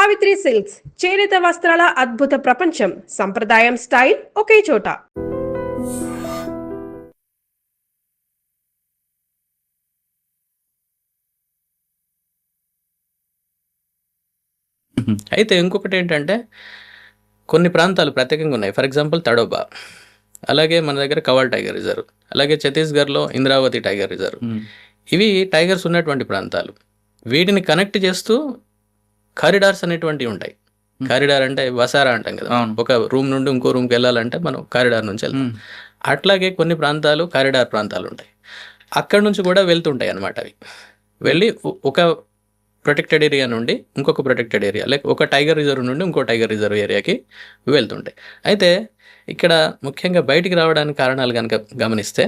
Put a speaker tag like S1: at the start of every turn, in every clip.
S1: Savitri silks చేనేత వస్త్రాల అద్భుత ప్రపంచం. సంప్రదాయం స్టైల్ ఒకే చోట.
S2: అయితే ఇంకొకటి ఏంటంటే కొన్ని ప్రాంతాలు ప్రత్యేకంగా ఉన్నాయి. ఫర్ ఎగ్జాంపుల్ తడోబా, అలాగే మన దగ్గర కవాల్ టైగర్ రిజర్వ్, అలాగే ఛత్తీస్గఢ్లో ఇంద్రావతి టైగర్ రిజర్వ్. ఇవి టైగర్స్ ఉన్నటువంటి ప్రాంతాలు. వీటిని కనెక్ట్ చేస్తూ కారిడార్స్ అనేటువంటివి ఉంటాయి. కారిడార్ అంటే వసారా అంటాం కదా, ఒక రూమ్ నుండి ఇంకో రూమ్కి వెళ్ళాలంటే మనం కారిడార్ నుంచి వెళ్తాం. అట్లాగే కొన్ని ప్రాంతాలు కారిడార్ ప్రాంతాలు ఉంటాయి. అక్కడ నుంచి కూడా వెళ్తుంటాయి అన్నమాట. అవి వెళ్ళి ఒక ప్రొటెక్టెడ్ ఏరియా నుండి ఇంకొక ప్రొటెక్టెడ్ ఏరియా, లైక్ ఒక టైగర్ రిజర్వ్ నుండి ఇంకో టైగర్ రిజర్వ్ ఏరియాకి వెళ్తుంటాయి. అయితే ఇక్కడ ముఖ్యంగా బయటికి రావడానికి కారణాలు కనుక గమనిస్తే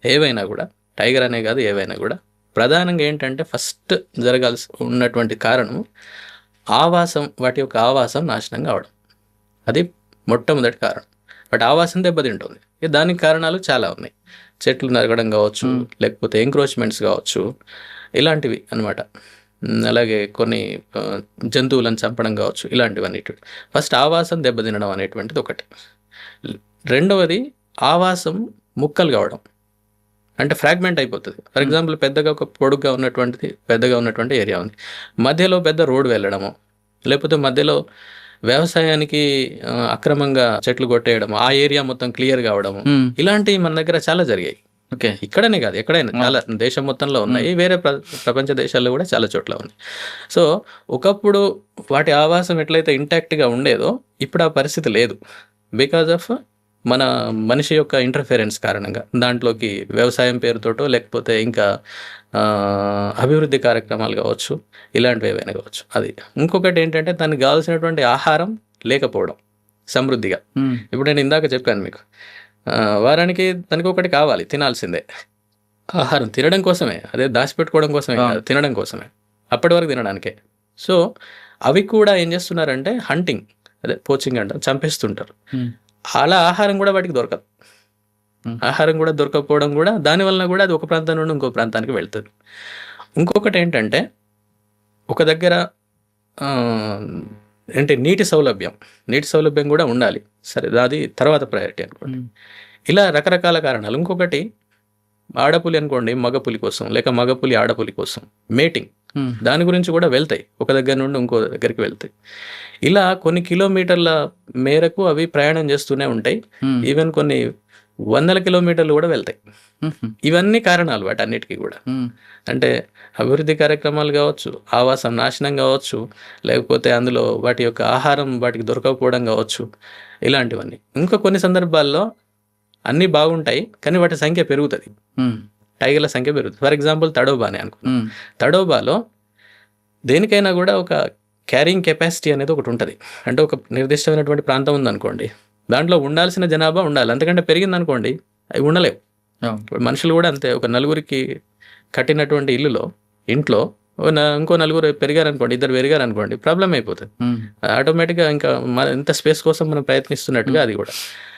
S2: ఏవైనా కూడా, టైగర్ అనే కాదు ఏవైనా కూడా, ప్రధానంగా ఏంటంటే ఫస్ట్ జరగాల్సి ఉన్నటువంటి కారణం ఆవాసం, వాటి యొక్క ఆవాసం నాశనం కావడం. అది మొట్టమొదటి కారణం. వాటి ఆవాసం దెబ్బతింటుంది. దానికి కారణాలు చాలా ఉన్నాయి. చెట్లు నరగడం కావచ్చు, లేకపోతే ఎంక్రోచ్మెంట్స్ కావచ్చు, ఇలాంటివి అన్నమాట. అలాగే కొన్ని జంతువులను చంపడం కావచ్చు, ఇలాంటివన్నీ. ఫస్ట్ ఆవాసం దెబ్బతినడం అనేటువంటిది ఒకటి. రెండవది ఆవాసం ముక్కలు కావడం, అంటే ఫ్రాగ్మెంట్ అయిపోతుంది. ఫర్ ఎగ్జాంపుల్ పెద్దగా ఒక పొడుగ్గా ఉన్నటువంటి ఏరియా ఉంది, మధ్యలో పెద్ద రోడ్ వెళ్ళడము, లేకపోతే మధ్యలో వ్యవసాయానికి అక్రమంగా చెట్లు కొట్టేయడము, ఆ ఏరియా మొత్తం క్లియర్ కావడము, ఇలాంటివి మన దగ్గర చాలా జరిగాయి. ఓకే, ఇక్కడనే కాదు ఎక్కడైనా చాలా దేశం మొత్తంలో ఉన్నాయి. వేరే ప్రపంచ దేశాల్లో కూడా చాలా చోట్ల ఉన్నాయి. సో ఒకప్పుడు వాటి ఆవాసం ఎట్లయితే ఇంటాక్ట్గా ఉండేదో ఇప్పుడు ఆ పరిస్థితి లేదు. బికాజ్ ఆఫ్ మన మనిషి యొక్క ఇంటర్ఫిరెన్స్ కారణంగా దాంట్లోకి వ్యవసాయం పేరుతోటో లేకపోతే ఇంకా అభివృద్ధి కార్యక్రమాలు కావచ్చు, ఇలాంటివి ఏవైనా కావచ్చు. అది ఇంకొకటి ఏంటంటే దానికి కావాల్సినటువంటి ఆహారం లేకపోవడం సమృద్ధిగా. ఇప్పుడు నేను ఇందాక చెప్పాను మీకు, వారానికి దానికి ఒకటి కావాలి, తినాల్సిందే ఆహారం. తినడం కోసమే, అదే దాచిపెట్టుకోవడం కోసమే కాదు, తినడం కోసమే, అప్పటి వరకు తినడానికే. సో అవి కూడా ఏం చేస్తున్నారంటే హంటింగ్, అదే పోచింగ్ అంటారు, చంపేస్తుంటారు. అలా ఆహారం కూడా వాటికి దొరకదు. ఆహారం కూడా దొరకకపోవడం కూడా దానివల్ల కూడా అది ఒక ప్రాంతం నుండి ఇంకో ప్రాంతానికి వెళ్తుంది. ఇంకొకటి ఏంటంటే ఒక దగ్గర అంటే నీటి సౌలభ్యం కూడా ఉండాలి. సరే, అది తర్వాత ప్రయారిటీ అనుకోండి. ఇలా రకరకాల కారణాలు. ఇంకొకటి ఆడపులి అనుకోండి, మగపులి కోసం, లేక మగపులి ఆడపులి కోసం మేటింగ్, దాని గురించి కూడా వెళ్తాయి. ఒక దగ్గర నుండి ఇంకో దగ్గరికి వెళ్తాయి. ఇలా కొన్ని కిలోమీటర్ల మేరకు అవి ప్రయాణం చేస్తూనే ఉంటాయి. ఈవెన్ కొన్ని వందల కిలోమీటర్లు కూడా వెళ్తాయి. ఇవన్నీ కారణాలు వాటన్నిటికీ కూడా. అంటే అభివృద్ధి కార్యక్రమాలు కావచ్చు, ఆవాసం నాశనం కావచ్చు, లేకపోతే అందులో వాటి యొక్క ఆహారం వాటికి దొరకకపోవడం కావచ్చు, ఇలాంటివన్నీ. ఇంకా కొన్ని సందర్భాల్లో అన్నీ బాగుంటాయి కానీ వాటి సంఖ్య పెరుగుతుంది, టైగర్ల సంఖ్య పెరుగుతుంది. ఫర్ ఎగ్జాంపుల్ తడోబానే అనుకో, తడోబాలో దేనికైనా కూడా ఒక క్యారింగ్ కెపాసిటీ అనేది ఒకటి ఉంటుంది. అంటే ఒక నిర్దిష్టమైనటువంటి ప్రాంతం ఉందనుకోండి, దాంట్లో ఉండాల్సిన జనాభా ఉండాలి. అంతకంటే పెరిగింది అనుకోండి అవి ఉండలేవు. మనుషులు కూడా అంతే. ఒక నలుగురికి కట్టినటువంటి ఇంట్లో ఇంకో నలుగురు పెరిగారనుకోండి, ఇద్దరు పెరిగారనుకోండి, ప్రాబ్లం అయిపోతుంది ఆటోమేటిక్గా. ఇంకా ఇంత స్పేస్ కోసం మనం ప్రయత్నిస్తున్నట్టుగా అది కూడా.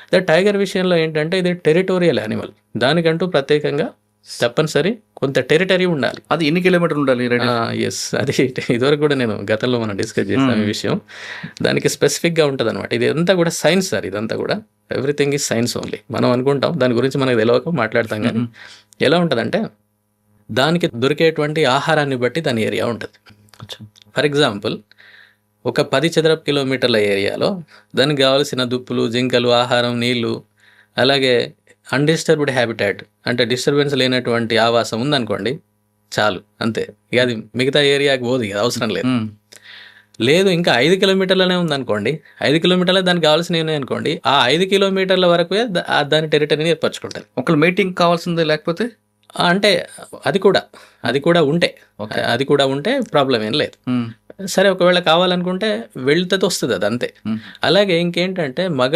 S2: అదే టైగర్ విషయంలో ఏంటంటే ఇది టెరిటోరియల్ యానిమల్. దానికంటూ ప్రత్యేకంగా తప్పనిసరి కొంత టెరిటరీ ఉండాలి.
S3: అది ఎన్ని కిలోమీటర్లు ఉండాలి?
S2: ఎస్, అది ఇదివరకు కూడా నేను గతంలో మనం డిస్కస్ చేసాం ఈ విషయం. దానికి స్పెసిఫిక్గా ఉంటుంది అనమాట. ఇది అంతా కూడా సైన్స్ సార్, ఇదంతా కూడా ఎవ్రీథింగ్ ఈజ్ సైన్స్ ఓన్లీ. మనం అనుకుంటాం దాని గురించి మనకు తెలియక మాట్లాడతాం, కానీ ఎలా ఉంటుందంటే దానికి దొరికేటువంటి ఆహారాన్ని బట్టి దాని ఏరియా ఉంటుంది. ఫర్ ఎగ్జాంపుల్ ఒక 10 చదరపు కిలోమీటర్ల ఏరియాలో దానికి కావాల్సిన దుప్పులు, జింకలు, ఆహారం, నీళ్లు, అలాగే అన్డిస్టర్బ్డ్ హ్యాబిటాట్ అంటే డిస్టర్బెన్స్ లేనటువంటి ఆవాసం ఉందనుకోండి, చాలు, అంతే. ఇక అది మిగతా ఏరియాకి పోదు, ఇక అవసరం లేదు. ఇంకా 5 కిలోమీటర్లనే ఉందనుకోండి, 5 కిలోమీటర్లే దానికి కావాల్సినవి ఉన్నాయి అనుకోండి, ఆ 5 కిలోమీటర్ల వరకు దాని టెరిటరీని ఏర్పరచుకుంటుంది.
S3: ఒకళ్ళు మీటింగ్ కావాల్సిందే, లేకపోతే
S2: అంటే అది కూడా ఉంటే ప్రాబ్లం ఏం లేదు. సరే, ఒకవేళ కావాలనుకుంటే వెళ్తే వస్తుంది, అది అంతే. అలాగే ఇంకేంటంటే మగ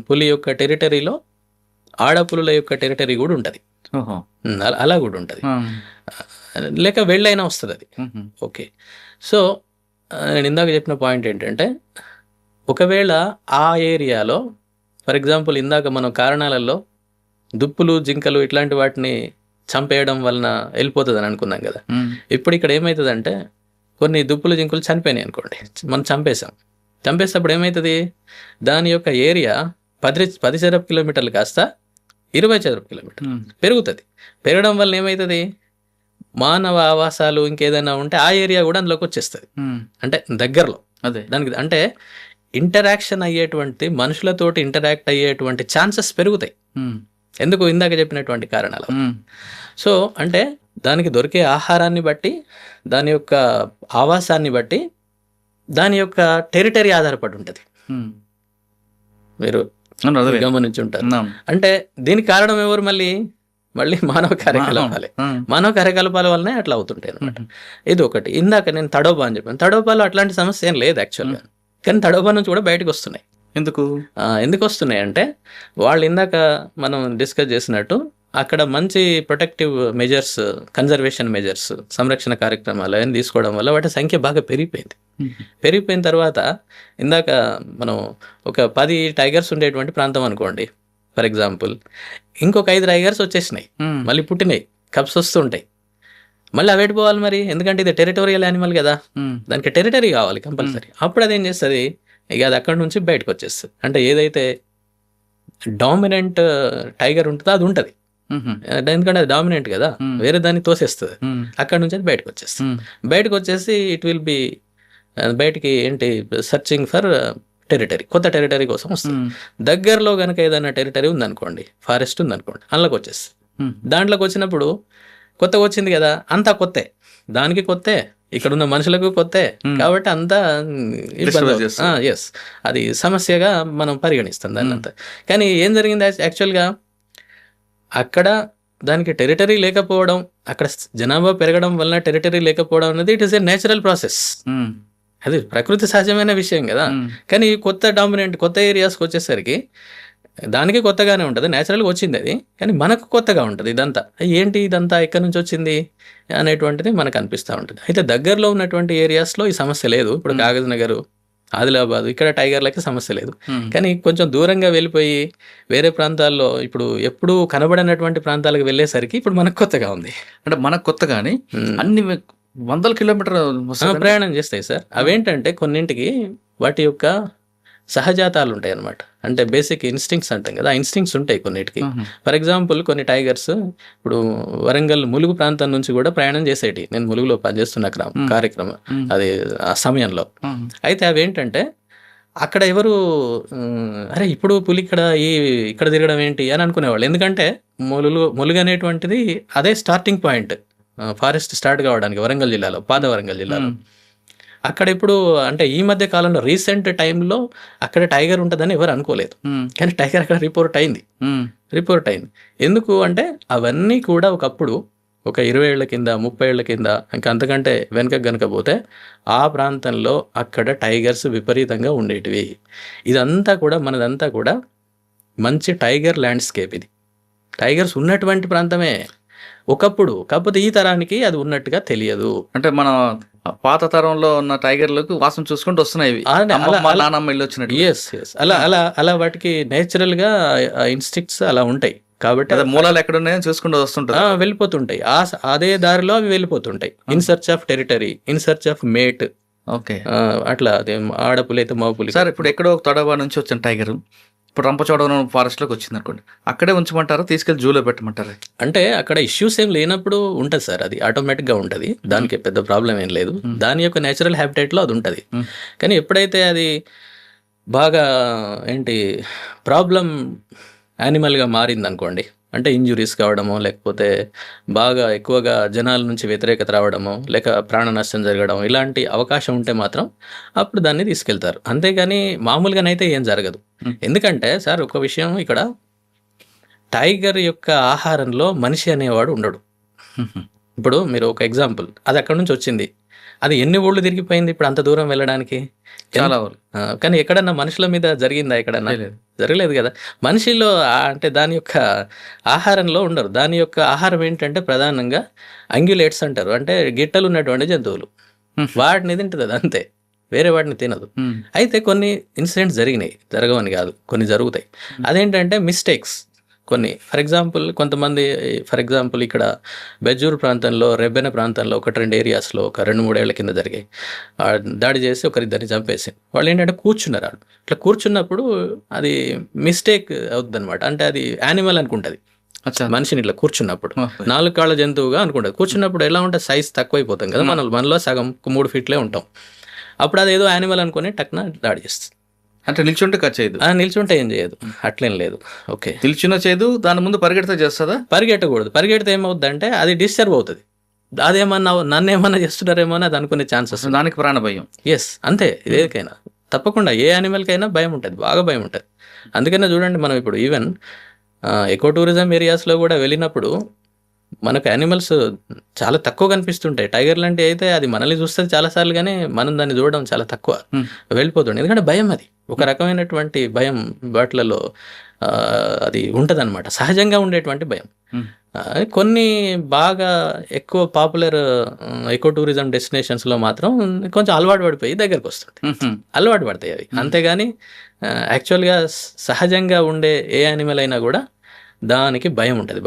S2: పులి యొక్క టెరిటరీలో ఆడపులుల యొక్క టెరిటరీ కూడా ఉంటుంది. అలా కూడా ఉంటుంది, లేక వెళ్ళైనా వస్తుంది అది. ఓకే, సో నేను ఇందాక చెప్పిన పాయింట్ ఏంటంటే ఒకవేళ ఆ ఏరియాలో ఫర్ ఎగ్జాంపుల్ ఇందాక మనం కారణాలలో దుప్పులు, జింకలు ఇట్లాంటి వాటిని చంపేయడం వలన వెళ్ళిపోతుంది అని అనుకున్నాం కదా. ఇప్పుడు ఇక్కడ ఏమవుతుందంటే కొన్ని దుప్పులు జింకులు చనిపోయినాయి అనుకోండి, మనం చంపేసినప్పుడు ఏమవుతుంది, దాని యొక్క ఏరియా 10 చదరపు కిలోమీటర్లు కాస్త 20 చదరపు కిలోమీటర్లు పెరుగుతుంది. పెరగడం వల్ల ఏమవుతుంది, మానవ ఆవాసాలు ఇంకేదైనా ఉంటే ఆ ఏరియా కూడా అందులోకి వచ్చేస్తుంది. అంటే దగ్గరలో
S3: అదే
S2: దానికి అంటే ఇంటరాక్షన్ అయ్యేటువంటి మనుషులతోటి ఇంటరాక్ట్ అయ్యేటువంటి ఛాన్సెస్ పెరుగుతాయి. ఎందుకు, ఇందాక చెప్పినటువంటి కారణాలు. సో అంటే దానికి దొరికే ఆహారాన్ని బట్టి, దాని యొక్క ఆవాసాన్ని బట్టి, దాని యొక్క టెరిటరీ ఆధారపడి ఉంటుంది. మీరు గమనించి ఉంటారు. అంటే దీనికి కారణం ఎవరు, మళ్ళీ మానవ కార్యకలాపాలే. మానవ కార్యకలాపాల వల్లనే అట్లా అవుతుంటాయి అనమాట. ఇది ఒకటి. ఇందాక నేను తడోబా అని చెప్పాను. తడోబాలో అట్లాంటి సమస్య ఏం లేదు యాక్చువల్గా, కానీ తడోబా నుంచి కూడా బయటకు వస్తున్నాయి. ఎందుకు వస్తున్నాయి అంటే, వాళ్ళు ఇందాక మనం డిస్కస్ చేసినట్టు అక్కడ మంచి ప్రొటెక్టివ్ మెజర్స్, కన్జర్వేషన్ మెజర్స్, సంరక్షణ కార్యక్రమాలు అవన్నీ తీసుకోవడం వల్ల వాటి సంఖ్య బాగా పెరిగిపోయిన తర్వాత, ఇందాక మనం ఒక 10 టైగర్స్ ఉండేటువంటి ప్రాంతం అనుకోండి ఫర్ ఎగ్జాంపుల్, ఇంకొక 5 టైగర్స్ వచ్చేసినాయి, మళ్ళీ పుట్టినాయి, కప్స్ వస్తుంటాయి. మళ్ళీ అవేటి పోవాలి మరి, ఎందుకంటే ఇది టెరిటోరియల్ యానిమల్ కదా, దానికి టెరిటరీ కావాలి కంపల్సరీ. అప్పుడు అదేం చేస్తుంది, ఇక అది అక్కడ నుంచి బయటకు వచ్చేస్తుంది. అంటే ఏదైతే డామినెంట్ టైగర్ ఉంటుందో అది ఉంటుంది, ఎందుకంటే అది డామినెంట్ కదా, వేరే దాన్ని తోసేస్తుంది, అక్కడ నుంచి అది బయటకు వచ్చేస్తుంది. బయటకు వచ్చేసి ఇట్ విల్ బి బయటికి ఏంటి సర్చింగ్ ఫర్ టెరిటరీ, కొత్త టెరిటరీ కోసం వస్తుంది. దగ్గరలో కనుక ఏదైనా టెరిటరీ ఉందనుకోండి, ఫారెస్ట్ ఉందనుకోండి, అందులోకి వచ్చేస్తుంది. దాంట్లోకి వచ్చినప్పుడు కొత్తగా వచ్చింది కదా, అంతా కొత్తే, దానికి కొత్తే, ఇక్కడ ఉన్న మనుషులకు కొత్తే, కాబట్టి అంతా ఎస్ అది సమస్యగా మనం పరిగణిస్తాం దాన్ని అంతా. కానీ ఏం జరిగింది యాక్చువల్గా, అక్కడ దానికి టెరిటరీ లేకపోవడం, అక్కడ జనాభా పెరగడం వలన టెరిటరీ లేకపోవడం అనేది it is a natural process, అది ప్రకృతి సహజమైన విషయం కదా. కానీ కొత్త ఏరియాస్కి వచ్చేసరికి దానికి కొత్తగానే ఉంటుంది, నేచురల్గా వచ్చింది అది, కానీ మనకు కొత్తగా ఉంటుంది. ఇదంతా ఎక్కడి నుంచి వచ్చింది అనేటువంటిది మనకు అనిపిస్తూ ఉంటుంది. అయితే దగ్గరలో ఉన్నటువంటి ఏరియాస్లో ఈ సమస్య లేదు. ఇప్పుడు కాగజ్ నగర్, ఆదిలాబాద్, ఇక్కడ టైగర్లకి సమస్య లేదు. కానీ కొంచెం దూరంగా వెళ్ళిపోయి వేరే ప్రాంతాల్లో, ఇప్పుడు ఎప్పుడు కనబడినటువంటి ప్రాంతాలకు వెళ్ళేసరికి ఇప్పుడు మనకు కొత్తగా ఉంది.
S3: అంటే మనకు కొత్తగానే అన్ని 100 కిలోమీటర్
S2: ప్రయాణం చేస్తాయి సార్. అవేంటంటే కొన్నింటికి వాటి యొక్క సహజాతాలు ఉంటాయి అన్నమాట. అంటే బేసిక్ ఇన్స్టింక్ట్స్ అంటాం కదా, ఆ ఇన్స్టింక్ట్స్ ఉంటాయి కొన్నిటికి. ఫర్ ఎగ్జాంపుల్ కొన్ని టైగర్స్ ఇప్పుడు వరంగల్ ములుగు ప్రాంతం నుంచి కూడా ప్రయాణం చేసేటి. నేను ములుగులో పనిచేస్తున్న కార్యక్రమం అది ఆ సమయంలో. అయితే అవేంటంటే అక్కడ ఎవరు అరే ఇప్పుడు పులి ఇక్కడ తిరగడం ఏంటి అని అనుకునేవాళ్ళు. ఎందుకంటే ములుగు అనేటువంటిది అదే స్టార్టింగ్ పాయింట్ ఫారెస్ట్ స్టార్ట్ కావడానికి వరంగల్ జిల్లాలో, పాత వరంగల్ జిల్లాలో. అక్కడ ఇప్పుడు అంటే ఈ మధ్య కాలంలో రీసెంట్ టైంలో అక్కడ టైగర్ ఉంటుందని ఎవరు అనుకోలేదు, కానీ టైగర్ అక్కడ రిపోర్ట్ అయింది. ఎందుకు అంటే అవన్నీ కూడా ఒకప్పుడు ఒక 20 ఏళ్ల కింద, 30 ఏళ్ల కింద, ఇంకా అంతకంటే వెనక గనక పోతే ఆ ప్రాంతంలో అక్కడ టైగర్స్ విపరీతంగా ఉండేటివి. మనదంతా కూడా మంచి టైగర్ ల్యాండ్స్కేప్. ఇది టైగర్స్ ఉన్నటువంటి ప్రాంతమే ఒకప్పుడు, కాకపోతే ఈ తరానికి అది ఉన్నట్టుగా తెలియదు.
S3: అంటే మన పాత తరంలో ఉన్న టైగర్లకు వాసన చూసుకుంటూ వస్తున్నాయి, నానమ్మ ఇల్లు వచ్చినట్టు.
S2: అలా వాటికి నేచురల్ గా ఇన్స్టింక్ట్స్ అలా ఉంటాయి. కాబట్టి
S3: మూలాలు ఎక్కడ ఉన్నాయని చూసుకుంటూ వస్తుంటాయి,
S2: వెళ్ళిపోతుంటాయి. అదే దారిలో అవి వెళ్ళిపోతుంటాయి. In search of territory, in search of mate.
S3: Okay,
S2: అట్లా ఆడపులి అయితే మగపులి.
S3: సార్ ఇప్పుడు ఎక్కడో తడవా నుంచి వచ్చిన టైగర్ ఇప్పుడు రంపచోడవరం ఫారెస్ట్లోకి వచ్చింది అనుకోండి, అక్కడే ఉంచమంటారా, తీసుకెళ్ళి జూలో పెట్టమంటారా?
S2: అంటే అక్కడ ఇష్యూస్ ఏం లేనప్పుడు ఉంటుంది సార్, అది ఆటోమేటిక్గా ఉంటుంది, దానికి పెద్ద ప్రాబ్లం ఏం లేదు. దాని యొక్క నేచురల్ హ్యాబిటేట్లో అది ఉంటుంది. కానీ ఎప్పుడైతే అది బాగా ప్రాబ్లం యానిమల్గా మారింది అనుకోండి, అంటే ఇంజురీస్ కావడమో, లేకపోతే బాగా ఎక్కువగా జనాల నుంచి వ్యతిరేకత రావడమో, లేక ప్రాణ నష్టం జరగడం, ఇలాంటి అవకాశం ఉంటే మాత్రం అప్పుడు దాన్ని తీసుకెళ్తారు. అంతేగాని మామూలుగానైతే ఏం జరగదు. ఎందుకంటే సార్ ఒక విషయం, ఇక్కడ టైగర్ యొక్క ఆహారంలో మనిషి అనేవాడు ఉండడు. ఇప్పుడు మీరు ఒక ఎగ్జాంపుల్, అది అక్కడ నుంచి వచ్చింది, అది ఎన్ని ఊళ్ళు తిరిగిపోయింది ఇప్పుడు అంత దూరం వెళ్ళడానికి?
S3: చాలా.
S2: కానీ ఎక్కడన్నా మనుషుల మీద జరిగిందా? ఎక్కడన్నా జరగలేదు కదా. మనిషిలో అంటే దాని యొక్క ఆహారంలో ఉండరు. దాని యొక్క ఆహారం ఏంటంటే ప్రధానంగా అంగ్యులేట్స్ అంటారు, అంటే గిట్టలు ఉన్నటువంటి జంతువులు, వాటిని తింటుంది అది, అంతే, వేరే వాటిని తినదు. అయితే కొన్ని ఇన్సిడెంట్స్ జరగవని కాదు, కొన్ని జరుగుతాయి. అదేంటంటే మిస్టేక్స్. కొన్ని ఫర్ ఎగ్జాంపుల్ కొంతమంది ఇక్కడ బెజ్జూర్ ప్రాంతంలో రెబ్బెన ప్రాంతంలో 1-2 ఏరియాస్లో ఒక 2-3 ఏళ్ల కింద జరిగాయి. దాడి చేసి ఒకరిద్దరిని చంపేసి వాళ్ళు ఏంటంటే కూర్చున్నారు. వాళ్ళు ఇట్లా కూర్చున్నప్పుడు అది మిస్టేక్ అవుతుంది అనమాట. అంటే అది యానిమల్ అనుకుంటుంది మనిషిని ఇట్లా కూర్చున్నప్పుడు 4 కాళ్ళ జంతువుగా అనుకుంటుంది. కూర్చున్నప్పుడు ఎలా ఉంటే సైజ్ తక్కువైపోతాం కదా, మనలో సగం 3 ఫీట్లే ఉంటాం. అప్పుడు అది ఏదో యానిమల్ అనుకుని టక్న దాడి చేస్తుంది.
S3: అంటే నిల్చుంటే కట్ చేయదు,
S2: నిల్చుంటే ఏం చేయదు, అట్లేం లేదు. ఓకే,
S3: నిల్చున్న చేయదు, దాని ముందు పరిగెడితే చేస్తుందా?
S2: పరిగెట్టకూడదు. పరిగెడితే ఏమవుద్ది అంటే అది డిస్టర్బ్ అవుతుంది. అదేమన్నా నన్ను ఏమన్నా చేస్తున్నారేమో అని అది అనుకునే ఛాన్సెస్,
S3: దానికి ప్రాణ భయం.
S2: ఎస్, అంతే. ఏదైనా తప్పకుండా ఏ యానిమల్కైనా భయం ఉంటుంది, బాగా భయం ఉంటుంది. అందుకనే చూడండి, మనం ఇప్పుడు ఈవెన్ ఎకో టూరిజం ఏరియాస్లో కూడా వెళ్ళినప్పుడు మనకు యానిమల్స్ చాలా తక్కువ కనిపిస్తుంటాయి. టైగర్ లాంటి అయితే అది మనల్ని చూస్తుంది చాలాసార్లు, కానీ మనం దాన్ని చూడడం చాలా తక్కువ, వెళ్ళిపోతుంది. ఎందుకంటే భయం, అది ఒక రకమైనటువంటి భయం వాటిలలో అది ఉంటుందన్నమాట, సహజంగా ఉండేటువంటి భయం. కొన్ని బాగా ఎక్కువ పాపులర్ ఎకో టూరిజం డెస్టినేషన్స్లో మాత్రం కొంచెం అలవాటు పడిపోయి దగ్గరకు వస్తుంటాయి, అలవాటు పడతాయి అవి. అంతేగాని యాక్చువల్గా సహజంగా ఉండే ఏ యానిమల్ అయినా కూడా దానికి భయం ఉంటుంది,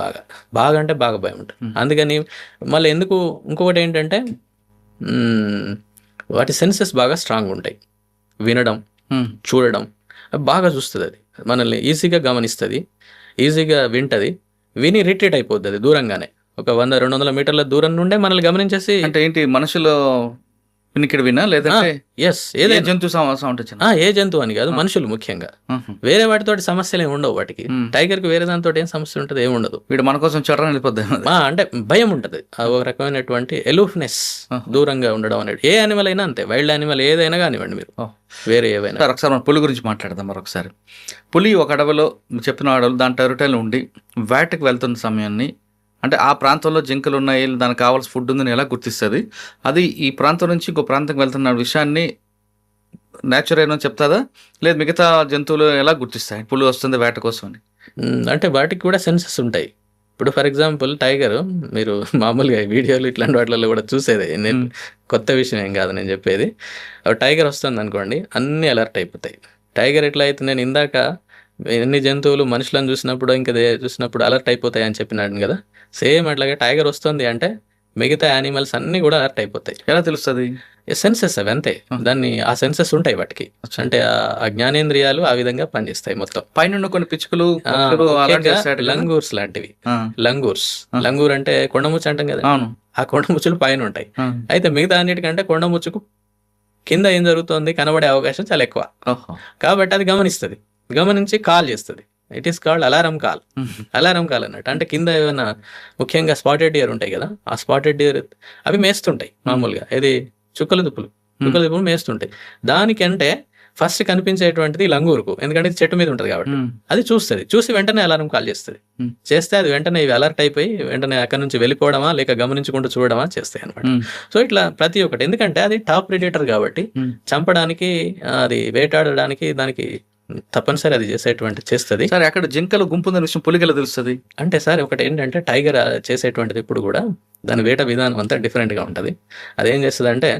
S2: బాగా అంటే బాగా భయం ఉంటుంది. అందుకని మళ్ళీ ఎందుకు ఇంకొకటి ఏంటంటే వాటి సెన్సెస్ బాగా స్ట్రాంగ్ ఉంటాయి. వినడం, చూడడం బాగా చూస్తుంది. అది మనల్ని ఈజీగా గమనిస్తుంది, ఈజీగా వింటది, విని రిట్రీట్ అయిపోద్ది అది దూరంగానే. ఒక 100-200 మీటర్ల దూరం నుండే మనల్ని గమనించేసి.
S3: అంటే ఏంటి, మనుషులు వినికిడి వినా లేదంటే
S2: ఎస్, ఏదే
S3: జంతు
S2: ఏ జంతువు అని కాదు, మనుషులు ముఖ్యంగా. వేరే వాటితోటి సమస్యలు ఏమి ఉండవు వాటికి. టైగర్కి వేరే దానితో ఏం సమస్య ఉంటుంది, ఏమి ఉండదు.
S3: వీడు మన కోసం చట్టం వెళ్ళిపోద్ది,
S2: అంటే భయం ఉంటుంది, ఒక రకమైనటువంటి ఎలూఫ్నెస్, దూరంగా ఉండడం అనేది. ఏ యానిమల్ అయినా అంతే, వైల్డ్ యానిమల్ ఏదైనా కానివ్వండి, మీరు వేరే ఏవైనా.
S3: ఒకసారి మనం పులి గురించి మాట్లాడదాం మరొకసారి. పులి ఒక అడవిలో, చెప్పిన అడవులు దాని టెరిటరీలో ఉండి వేటకి వెళ్తున్న సమయాన్ని, అంటే ఆ ప్రాంతంలో జింకలు ఉన్నాయి, దానికి కావాల్సిన ఫుడ్ ఉందని ఎలా గుర్తిస్తుంది? అది ఈ ప్రాంతం నుంచి ఇంకో ప్రాంతంకి వెళ్తున్న విషయాన్ని నేచర్ ఏమో చెప్తాదా, లేదు మిగతా జంతువులు ఎలా గుర్తిస్తాయి పులి వస్తుంది వేట కోసం అని?
S2: అంటే వాటికి కూడా సెన్సెస్ ఉంటాయి. ఇప్పుడు ఫర్ ఎగ్జాంపుల్ టైగర్, మీరు మామూలుగా వీడియోలు ఇట్లాంటి వాటిల్లో కూడా చూసేది, నేను కొత్త విషయం ఏం కాదు నేను చెప్పేది. టైగర్ వస్తుంది అనుకోండి, అన్నీ అలర్ట్ అయిపోతాయి. టైగర్ ఎట్లా అయితే నేను ఇందాక ఎన్ని జంతువులు మనుషులను చూసినప్పుడు ఇంకా చూసినప్పుడు అలర్ట్ అయిపోతాయి అని చెప్పినాడు కదా, సేమ్ అట్లాగే టైగర్ వస్తుంది అంటే మిగతా యానిమల్స్ అన్నీ కూడా అలర్ట్ అయిపోతాయి.
S3: ఎలా తెలుస్తుంది?
S2: సెన్సెస్ అవి అంతే, దాన్ని ఆ సెన్సెస్ ఉంటాయి వాటికి. అంటే ఆ జ్ఞానేంద్రియాలు ఆ విధంగా పనిచేస్తాయి మొత్తం.
S3: పైన కొన్ని పిచ్చుకలు,
S2: లంగూర్స్ లాంటివి. లంగూర్ అంటే కొండముచ్చు అంటాం కదా, ఆ కొండముచ్చులు పైన ఉంటాయి. అయితే మిగతా అన్నిటికంటే కొండముచ్చుకు కింద ఏం జరుగుతుంది కనబడే అవకాశం చాలా ఎక్కువ. కాబట్టి అది గమనించి కాల్ చేస్తుంది. It is called alarm call అన్నట్టు. అంటే కింద ఏమైనా ముఖ్యంగా స్పాటెడ్ డియర్ ఉంటాయి కదా, ఆ స్పాటెడ్ డియర్ అవి మేస్తుంటాయి మామూలుగా. ఇది చుక్కల దుప్పులు మేస్తుంటాయి. దానికంటే ఫస్ట్ కనిపించేటువంటిది లంగూరుకు, ఎందుకంటే ఇది చెట్టు మీద ఉంటుంది కాబట్టి అది చూసి వెంటనే అలారం కాల్ చేస్తే అది వెంటనే ఇవి అలర్ట్ అయిపోయి వెంటనే అక్కడ నుంచి వెళ్ళిపోవడమా లేక గమనించుకుంటూ చూడడమా చేస్తాయి అనమాట. సో ఇట్లా ప్రతి ఒక్కటి, ఎందుకంటే అది టాప్ ప్రెడేటర్ కాబట్టి చంపడానికి, అది వేటాడడానికి దానికి తప్పనిసరి అది చేస్తుంది.
S3: సరే, అక్కడ జింకలు గుంపు ఉన్న విషయం పులిగల తెలుస్తుంది
S2: అంటే సార్ ఒకటి ఏంటంటే టైగర్ చేసేటువంటిది ఇప్పుడు కూడా దాని వేట విధానం అంతా డిఫరెంట్గా ఉంటుంది. అదేం చేస్తుంది అంటే,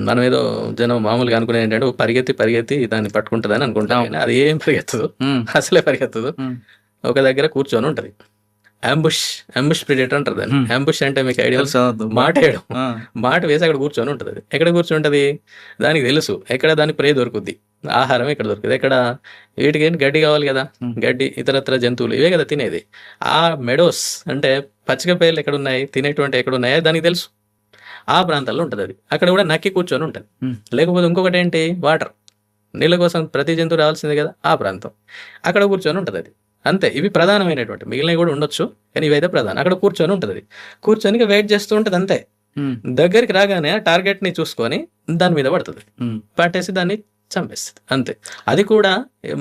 S2: మనం ఏదో జనం మామూలుగా అనుకునే ఏంటంటే పరిగెత్తి దాన్ని పట్టుకుంటుంది అని అనుకుంటాం. అది ఏం పరిగెత్తదు, అసలే పరిగెత్తదు. ఒక దగ్గర కూర్చొని ఉంటుంది. అంబుష్ ప్రెడేటర్ అంటారు దాన్ని. అంబుష్ అంటే మీకు ఐడియా, మాట వేసి అక్కడ కూర్చొని ఉంటుంది. అది ఎక్కడ కూర్చుంటది దానికి తెలుసు, ఎక్కడ దాని ప్రే దొరుకుద్ది, ఆహారం ఎక్కడ దొరుకుతుంది. ఎక్కడ వీటికి ఏంటి గడ్డి కావాలి కదా, గడ్డి ఇతరత్ర జంతువులు ఇవే కదా తినేది. ఆ మెడోస్ అంటే పచ్చిక పేర్లు ఎక్కడ ఉన్నాయి, తినేటువంటి ఎక్కడ ఉన్నాయో దానికి తెలుసు. ఆ ప్రాంతాల్లో ఉంటుంది అది. అక్కడ కూడా నక్కి కూర్చొని ఉంటుంది. లేకపోతే ఇంకొకటి ఏంటి, వాటర్, నీళ్ళ కోసం ప్రతి జంతువు రావాల్సిందే కదా, ఆ ప్రాంతం అక్కడ కూర్చొని ఉంటుంది అది. అంతే, ఇవి ప్రధానమైనటువంటి, మిగిలినవి కూడా ఉండొచ్చు కానీ ఇవైతే ప్రధానం. అక్కడ కూర్చొని ఉంటుంది, కూర్చొని వెయిట్ చేస్తూ ఉంటుంది. అంతే, దగ్గరికి రాగానే టార్గెట్ ని చూసుకొని దాని మీద పడుతుంది, పట్టేసి దాన్ని చంపేస్తుంది. అంతే. అది కూడా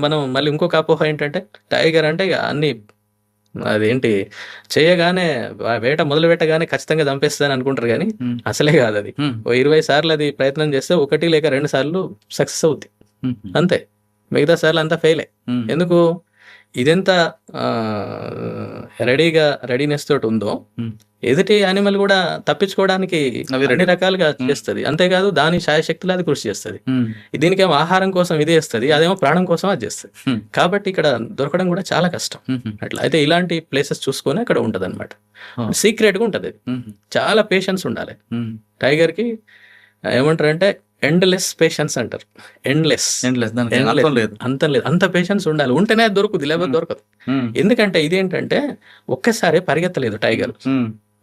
S2: మనం మళ్ళీ ఇంకొక అపోహ ఏంటంటే టైగర్ అంటే అన్ని అదేంటి చేయగానే వేట మొదలు పెట్టగానే ఖచ్చితంగా చంపేస్తుందని అనుకుంటారు, కానీ అసలే కాదు. అది 20 సార్లు అది ప్రయత్నం చేస్తే 1 లేక 2 సార్లు సక్సెస్ అవుద్ది, అంతే. మిగతా సార్లు అంతా ఫెయిలే. ఎందుకు, ఇదెంత రెడీనెస్ తోటి ఉందో
S3: Hmm.
S2: ఎదుటి యానిమల్ కూడా తప్పించుకోవడానికి
S3: అవి
S2: అన్ని రకాలుగా చేస్తుంది. అంతేకాదు దాని శాయశక్తులు అది కృషి చేస్తుంది. దీనికేమో ఆహారం కోసం ఇది చేస్తుంది, అదేమో ప్రాణం కోసం అది చేస్తుంది. కాబట్టి ఇక్కడ దొరకడం కూడా చాలా కష్టం. అట్లా అయితే ఇలాంటి ప్లేసెస్ చూసుకొని అక్కడ ఉంటుంది అనమాట. సీక్రెట్గా ఉంటుంది. చాలా పేషెన్స్ ఉండాలి. టైగర్కి ఏమంటారంటే ఎండ్లెస్ పేషెన్స్ అంటారు. ఎండ్లెస్
S3: లేదు.
S2: అంత లేదు, అంత పేషెన్స్ ఉండాలి. ఉంటేనే అది దొరుకుతుంది, లేకపోతే దొరకదు. ఎందుకంటే ఇదేంటంటే ఒక్కసారి పరిగెత్తలేదు టైగర్.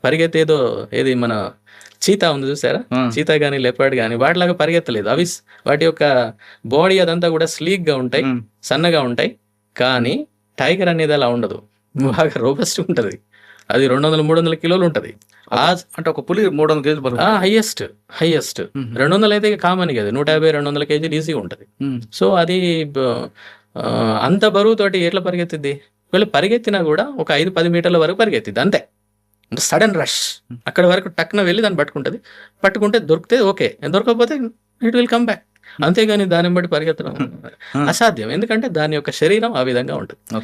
S2: పరిగెత్తేదో ఏది మన చీతా ఉంది చూసారా, చీతా కానీ లెపర్డ్ కానీ వాటిలాగా పరిగెత్తలేదు. అవి వాటి యొక్క బాడీ అదంతా కూడా స్లీక్ గా ఉంటాయి, సన్నగా ఉంటాయి. కానీ టైగర్ అనేది అలా ఉండదు, బాగా రోబస్ట్ ఉంటది. అది 200-300 కిలోలు ఉంటది.
S3: అంటే ఒక పులి 300 కేజీలు బరువు.
S2: హైయెస్ట్ 200 అయితే కామన్ కదా, 150-200 కేజీలు ఈజీగా ఉంటది. సో అది అంత బరువుతోటి ఎట్లా పరిగెత్తిద్ది? వీళ్ళు పరిగెత్తినా కూడా ఒక 5-10 మీటర్ల వరకు పరిగెత్తిద్ది అంతే. అంటే సడన్ రష్ అక్కడ వరకు టక్న వెళ్ళి దాన్ని పట్టుకుంటే దొరికితే ఓకే, దొరకకపోతే ఇట్ విల్ కమ్ బ్యాక్. అంతేగాని దాన్ని బట్టి పరిగెత్తడం అసాధ్యం. ఎందుకంటే దాని యొక్క శరీరం ఆ విధంగా ఉంటుంది.